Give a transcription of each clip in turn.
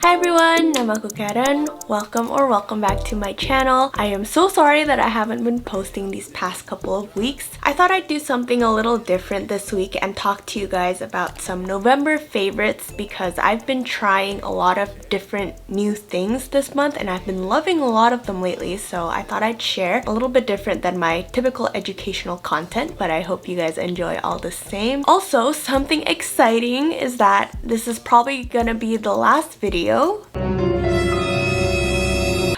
Hi everyone, namaku Karen. Welcome back to my channel. I am so sorry that I haven't been posting these past couple of weeks. I thought I'd do something a little different this week and talk to you guys about some November favorites because I've been trying a lot of different new things this month and I've been loving a lot of them lately, so I thought I'd share a little bit different than my typical educational content, but I hope you guys enjoy all the same. Also, something exciting is that this is probably gonna be the last video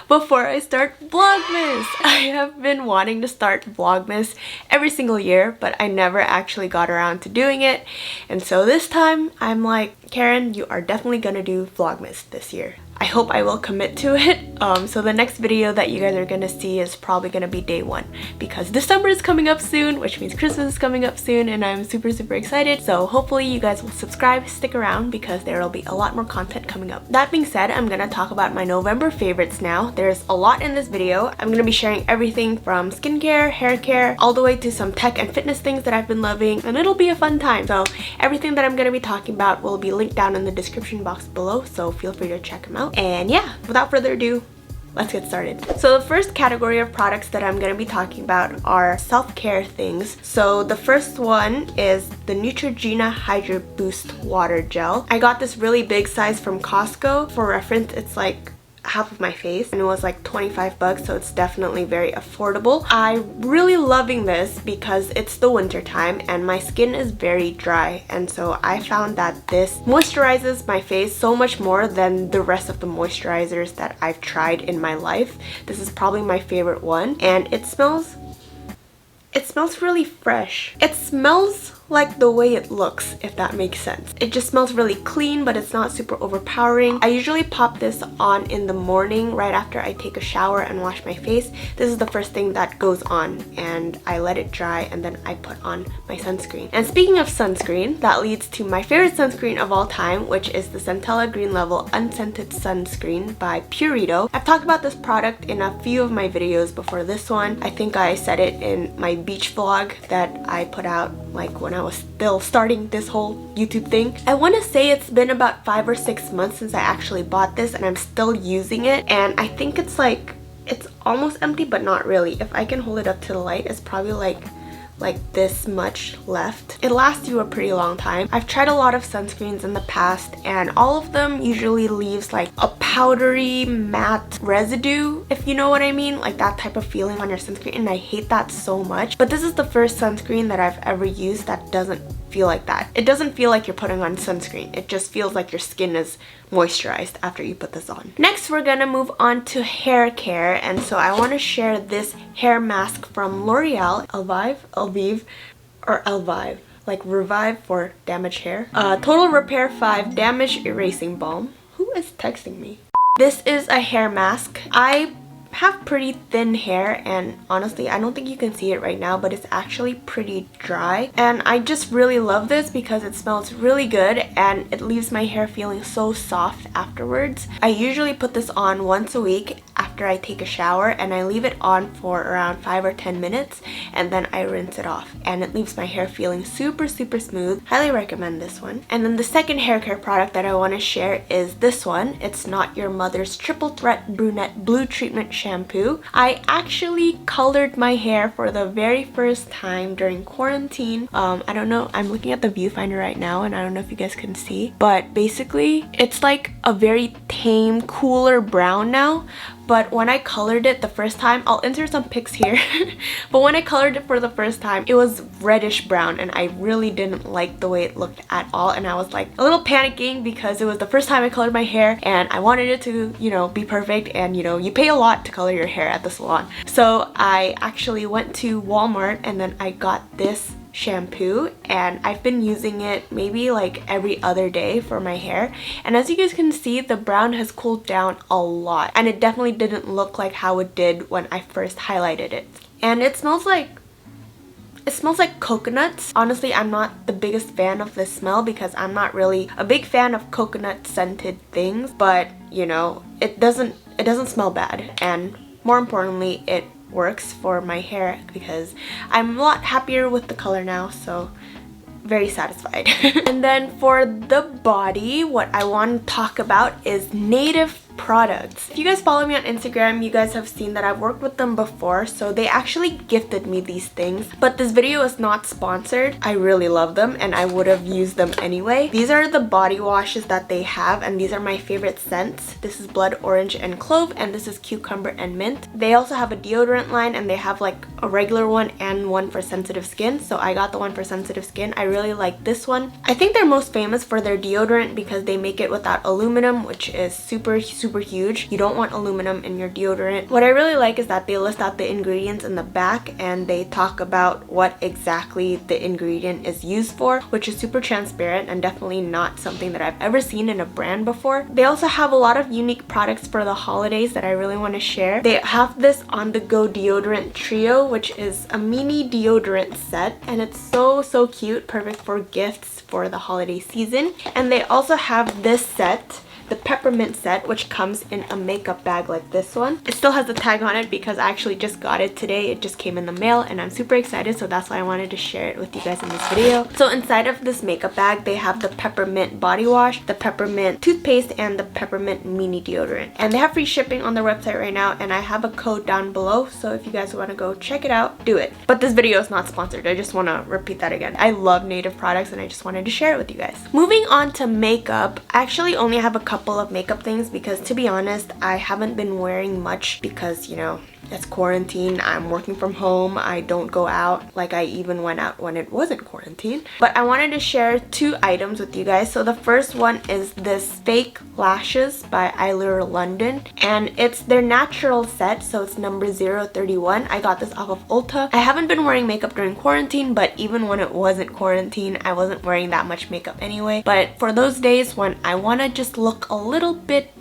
before I start Vlogmas. I have been wanting to start Vlogmas every single year, but I never actually got around to doing it. And so this time, I'm like, Karen, you are definitely gonna do Vlogmas this year. I hope I will commit to it. So the next video that you guys are gonna see is probably gonna be day one because December is coming up soon, which means Christmas is coming up soon, and I'm super excited. So hopefully you guys will subscribe, stick around because there will be a lot more content coming up. That being said, I'm gonna talk about my November favorites now. There's a lot in this video. I'm gonna be sharing everything from skincare, hair care, all the way to some tech and fitness things that I've been loving, and it'll be a fun time. So everything that I'm gonna be talking about will be linked down in the description box below, so feel free to check them out. And yeah, without further ado, let's get started. So the first category of products that I'm going to be talking about are self-care things. So the first one is the Neutrogena Hydro Boost Water Gel. I got this really big size from Costco. For reference, it's like half of my face and it was like 25 bucks, so it's definitely very affordable. I'm really loving this because it's the winter time and my skin is very dry, and so I found that this moisturizes my face so much more than the rest of the moisturizers that I've tried in my life. This is probably my favorite one, and it smells really fresh. It smells like the way it looks, if that makes sense. It just smells really clean, but it's not super overpowering. I usually pop this on in the morning right after I take a shower and wash my face. This is the first thing that goes on, and I let it dry and then I put on my sunscreen. And speaking of sunscreen, that leads to my favorite sunscreen of all time, which is the Centella Green Level Unscented Sunscreen by Purito. I've talked about this product in a few of my videos before this one. I think I said it in my beach vlog that I put out like when I was still starting this whole YouTube thing. I want to say it's been about 5 or 6 months since I actually bought this and I'm still using it, and I think it's almost empty but not really. If I can hold it up to the light, it's probably like this much left. It lasts you a pretty long time. I've tried a lot of sunscreens in the past and all of them usually leaves like a powdery matte residue, if you know what I mean, like that type of feeling on your sunscreen, and I hate that so much. But this is the first sunscreen that I've ever used that doesn't feel like that. It doesn't feel like you're putting on sunscreen. It just feels like your skin is moisturized after you put this on. Next, we're gonna move on to hair care, and so I want to share this hair mask from L'Oreal, Elvive, like revive for damaged hair. Total Repair 5 Damage Erasing Balm. Who is texting me? This is a hair mask. I have pretty thin hair, and honestly I don't think you can see it right now, but it's actually pretty dry, and I just really love this because it smells really good and it leaves my hair feeling so soft afterwards. I usually put this on once a week after I take a shower, and I leave it on for around 5 or 10 minutes and then I rinse it off, and it leaves my hair feeling super smooth. Highly recommend this one. And then the second hair care product that I want to share is this one. It's Not Your Mother's Triple Threat Brunette Blue Treatment Shampoo. I actually colored my hair for the very first time during quarantine. I don't know, I'm looking at the viewfinder right now and I don't know if you guys can see, but basically it's like a very tame, cooler brown now. But when I colored it the first time, I'll insert some pics here, but when I colored it for the first time, it was reddish brown and I really didn't like the way it looked at all, and I was like a little panicking because it was the first time I colored my hair and I wanted it to, you know, be perfect, and you know, you pay a lot to color your hair at the salon. So I actually went to Walmart and then I got this shampoo, and I've been using it maybe like every other day for my hair, and as you guys can see, the brown has cooled down a lot and it definitely didn't look like how it did when I first highlighted it. And it smells like coconuts. Honestly, I'm not the biggest fan of this smell because I'm not really a big fan of coconut scented things, but you know, it doesn't smell bad, and more importantly, it works for my hair because I'm a lot happier with the color now. So very satisfied. And then for the body, what I want to talk about is native products. If you guys follow me on Instagram, you guys have seen that I've worked with them before, so they actually gifted me these things, but this video is not sponsored. I really love them and I would have used them anyway. These are the body washes that they have, and these are my favorite scents. This is blood orange and clove, and this is cucumber and mint. They also have a deodorant line, and they have like a regular one and one for sensitive skin, so I got the one for sensitive skin. I really like this one. I think they're most famous for their deodorant because they make it without aluminum, which is super huge. You don't want aluminum in your deodorant. What I really like is that they list out the ingredients in the back, and they talk about what exactly the ingredient is used for, which is super transparent and definitely not something that I've ever seen in a brand before. They also have a lot of unique products for the holidays that I really want to share. They have this on the go deodorant trio, which is a mini deodorant set, and it's so cute, perfect for gifts for the holiday season. And they also have this set, the peppermint set, which comes in a makeup bag like this one. It still has the tag on it because I actually just got it today. It just came in the mail and I'm super excited, so that's why I wanted to share it with you guys in this video. So inside of this makeup bag, they have the peppermint body wash, the peppermint toothpaste, and the peppermint mini deodorant. And they have free shipping on their website right now, and I have a code down below, so if you guys want to go check it out, do it. But this video is not sponsored. I just want to repeat that again. I love native products and I just wanted to share it with you guys. Moving on to makeup, I actually only have a couple of makeup things because, to be honest, I haven't been wearing much because, you know, it's quarantine. I'm working from home. I don't go out. Like, I even went out when it wasn't quarantine. But I wanted to share two items with you guys. So the first one is this fake lashes by Eyelure London, and it's their natural set, so it's number 031. I got this off of Ulta. I haven't been wearing makeup during quarantine, but even when it wasn't quarantine, I wasn't wearing that much makeup anyway. But for those days when I want to just look a little bit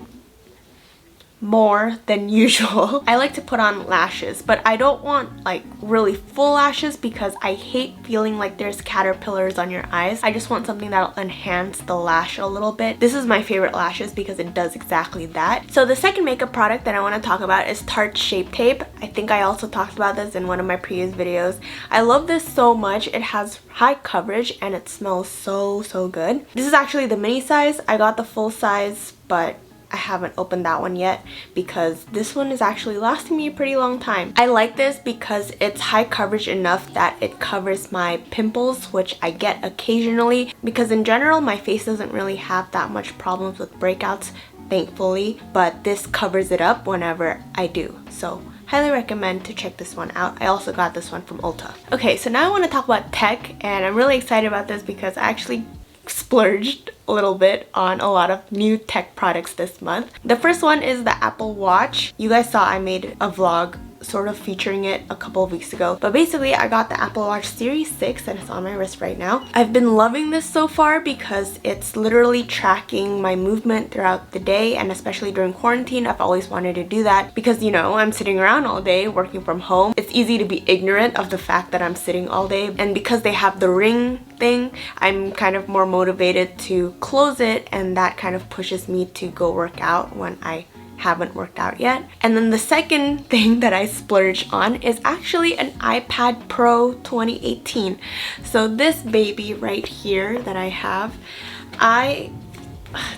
more than usual, I like to put on lashes, but I don't want like really full lashes because I hate feeling like there's caterpillars on your eyes. I just want something that'll enhance the lash a little bit. This is my favorite lashes because it does exactly that. So the second makeup product that I want to talk about is Tarte Shape Tape. I think I also talked about this in one of my previous videos. I love this so much. It has high coverage and it smells so good. This is actually the mini size. I got the full size, but I haven't opened that one yet because this one is actually lasting me a pretty long time. I like this because it's high coverage enough that it covers my pimples, which I get occasionally, because in general my face doesn't really have that much problems with breakouts, thankfully, but this covers it up whenever I do. So highly recommend to check this one out. I also got this one from Ulta. Okay, so now I want to talk about tech, and I'm really excited about this because I actually splurged a little bit on a lot of new tech products this month. The first one is the Apple Watch. You guys saw I made a vlog sort of featuring it a couple of weeks ago, but basically I got the Apple Watch Series 6 and it's on my wrist right now. I've been loving this so far because it's literally tracking my movement throughout the day, and especially during quarantine I've always wanted to do that because, you know, I'm sitting around all day working from home. It's easy to be ignorant of the fact that I'm sitting all day, and because they have the ring thing, I'm kind of more motivated to close it, and that kind of pushes me to go work out when I haven't worked out yet. And then the second thing that I splurged on is actually an iPad Pro 2018. So this baby right here that I have,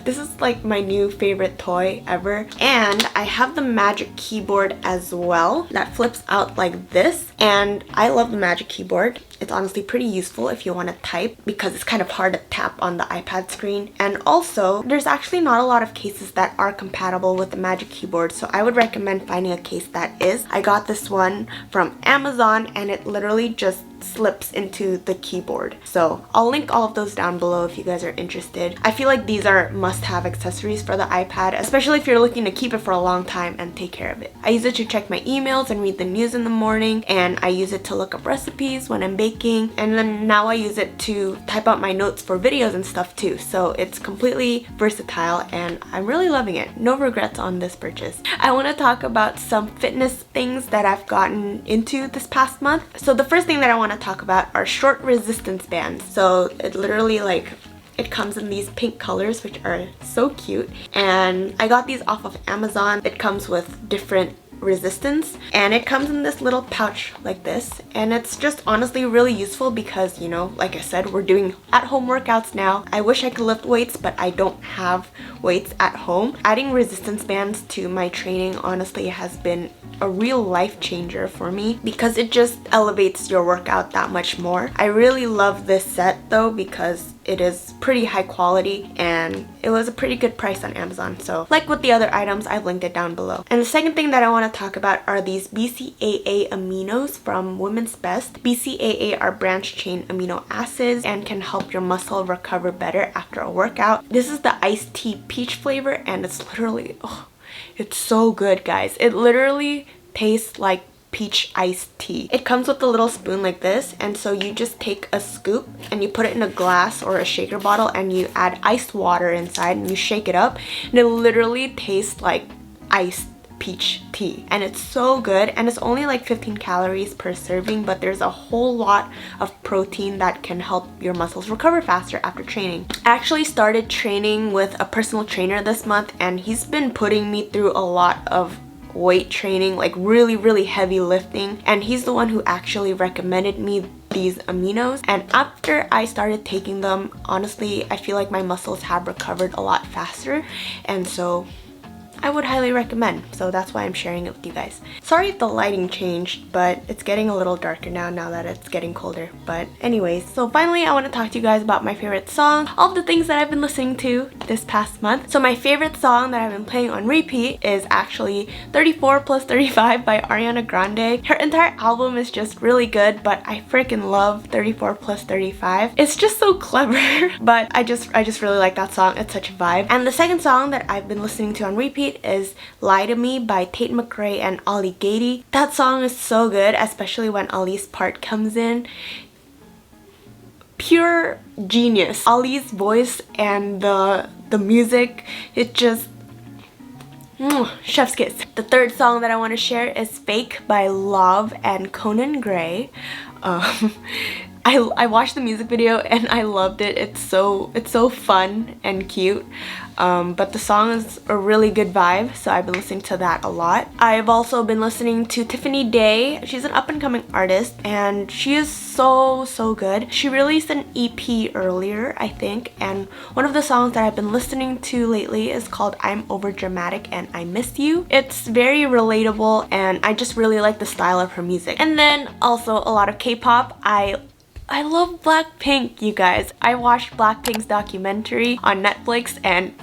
this is like my new favorite toy ever, and I have the Magic Keyboard as well that flips out like this, and I love the Magic Keyboard. It's honestly pretty useful if you want to type because it's kind of hard to tap on the iPad screen, and also there's actually not a lot of cases that are compatible with the Magic Keyboard, so I would recommend finding a case that is. I got this one from Amazon and it literally just slips into the keyboard. So I'll link all of those down below if you guys are interested. I feel like these are must-have accessories for the iPad, especially if you're looking to keep it for a long time and take care of it. I use it to check my emails and read the news in the morning, and I use it to look up recipes when I'm baking, and then now I use it to type out my notes for videos and stuff too. So it's completely versatile and I'm really loving it. No regrets on this purchase. I want to talk about some fitness things that I've gotten into this past month. So the first thing that I want to talk about are short resistance bands. So it literally it comes in these pink colors, which are so cute, and I got these off of Amazon. It comes with different resistance, and it comes in this little pouch like this, and it's just honestly really useful because, you know, like I said, we're doing at-home workouts now. I wish I could lift weights, but I don't have weights at home. Adding resistance bands to my training honestly has been a real life changer for me because it just elevates your workout that much more. I really love this set though because it is pretty high quality and it was a pretty good price on Amazon. So like with the other items, I've linked it down below. And the second thing that I want to talk about are these BCAA aminos from Women's Best. BCAA are branched chain amino acids and can help your muscle recover better after a workout. This is the iced tea peach flavor and it's literally, oh, it's so good, guys. It literally tastes like peach iced tea. It comes with a little spoon like this, and so you just take a scoop and you put it in a glass or a shaker bottle and you add iced water inside and you shake it up, and it literally tastes like iced peach tea, and it's so good. And it's only like 15 calories per serving, but there's a whole lot of protein that can help your muscles recover faster after training. I actually started training with a personal trainer this month, and he's been putting me through a lot of weight training, like really heavy lifting, and he's the one who actually recommended me these aminos. And after I started taking them, honestly, I feel like my muscles have recovered a lot faster, and so I would highly recommend. So that's why I'm sharing it with you guys. Sorry if the lighting changed, but it's getting a little darker now that it's getting colder. But anyways, so finally I want to talk to you guys about my favorite song, all the things that I've been listening to this past month. So my favorite song that I've been playing on repeat is actually 34 plus 35 by Ariana Grande. Her entire album is just really good, but I freaking love 34 plus 35. It's just so clever, but I just really like that song. It's such a vibe. And the second song that I've been listening to on repeat is Lie to Me by Tate, McRae and Gatie. That song is so good, especially when Ali's part comes in. Pure genius. Ali's voice and the music, it just chef's kiss. The third song that I want to share is Fake by Lauv and Conan Gray. I watched the music video and I loved it. It's so fun and cute. But the song is a really good vibe, so I've been listening to that a lot. I've also been listening to Tiffany Day. She's an up-and-coming artist and she is so good. She released an EP earlier, I think, and one of the songs that I've been listening to lately is called I'm Overdramatic and I Miss You. It's very relatable and I just really like the style of her music. And then also a lot of K-pop. I love Blackpink, you guys. I watched Blackpink's documentary on Netflix and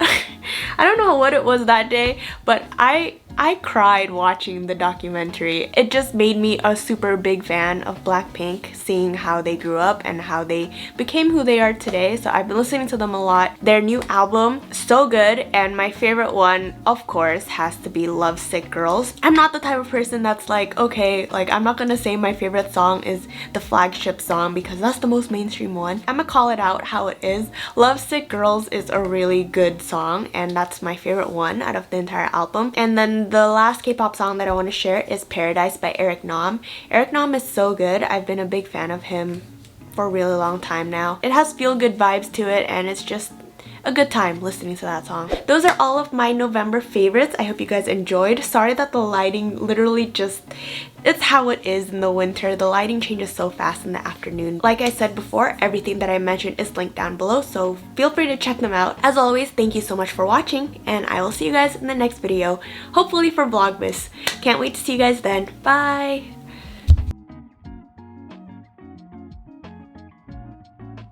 I don't know what it was that day, but I cried watching the documentary. It just made me a super big fan of Blackpink, seeing how they grew up and how they became who they are today. So I've been listening to them a lot. Their new album, so good, and my favorite one, of course, has to be Lovesick Girls. I'm not the type of person that's like, okay, like I'm not gonna say my favorite song is the flagship song because that's the most mainstream one. I'm gonna call it out how it is. Lovesick Girls is a really good song and that's my favorite one out of the entire album. And then the last K-pop song that I want to share is Paradise by Eric Nam. Eric Nam is so good. I've been a big fan of him for a really long time now. It has feel-good vibes to it and it's just a good time listening to that song. Those are all of my November favorites. I hope you guys enjoyed. Sorry that the lighting literally just, it's how it is in the winter. The lighting changes so fast in the afternoon. Like I said before, everything that I mentioned is linked down below, so feel free to check them out. As always, thank you so much for watching, and I will see you guys in the next video, hopefully for Vlogmas. Can't wait to see you guys then. Bye!